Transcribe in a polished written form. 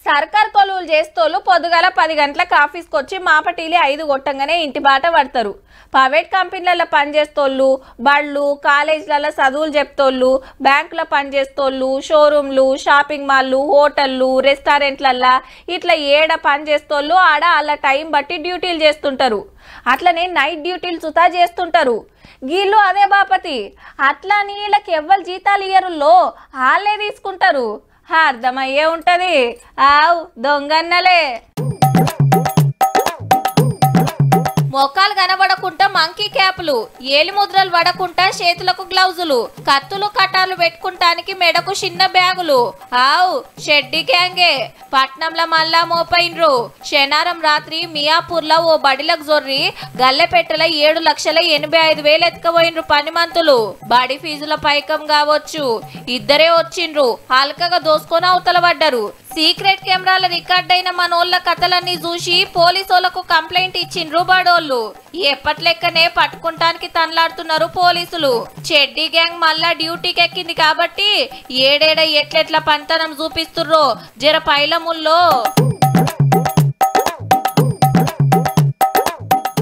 సర్కార్ కొలువులు చేస్తోళ్ళు పొద్దుగాల 10 గంటలకు ఆఫీస్కి వచ్చి మాపటీలి 5 కొట్టంగానే ఇంటి బాట పడతారు. ప్రైవేట్ కంపెనీలలో పనిచేస్తోళ్ళు, బళ్ళు, కాలేజీలలో చదువులు చెప్తోళ్ళు, బ్యాంకులో పనిచేస్తోళ్ళు, షోరూమ్లు, షాపింగ్ మాల్లు, హోటళ్ళు, రెస్టారెంట్లల్లో ఇట్లా ఏడ పనిచేస్తోళ్ళు ఆడ వాళ్ళ టైం బట్టి డ్యూటీలు చేస్తుంటారు. అట్లనే నైట్ డ్యూటీలు సుతా చేస్తుంటారు. వీళ్ళు అదే బాపతి అట్లా వీళ్ళకి ఎవ్వరు జీతాలు ఇయ్యరులో వాళ్ళే తీసుకుంటారు. అర్థమయ్యే ఉంటది. ఆవ్ దొంగన్నలే. మొక్కలు కనబడకుండా మంకీ క్యాపులు, ఏలి ముద్రలు పడకుండా చేతులకు గ్లౌజులు, కత్తులు కటార్లు పెట్టుకుంటానికి మెడకు చిన్న బ్యాగులు. ఆవ్ షెడ్డి గ్యాంగే పట్నంలో మళ్ళా మోపైండ్రు. శనివారం రాత్రి మియాపూర్లో ఓ బడిలకు జొర్రి గల్లెపెట్టెల 7,85,000 ఎత్తుకపోయినరు పనిమంతులు. బడి ఫీజుల పైకం కావచ్చు. ఇద్దరే వచ్చిండ్రు, హల్కగా దోసుకొని అవతల పడ్డారు. సీక్రెట్ కెమెరాల రికార్డ్ అయిన మనోళ్ళ కథలన్నీ చూసి పోలీసులకు కంప్లైంట్ ఇచ్చిండ్రు బడోళ్ళు. ఎప్పట్లెక్కనే పట్టుకుంటానికి తనలాడుతున్నారు పోలీసులు. చెడ్డీ గ్యాంగ్ మళ్ళా డ్యూటీకి ఎక్కింది కాబట్టి ఏడేడ ఎట్లెట్ల పంతనం చూపిస్తుర్రో జర పైలముల్లో.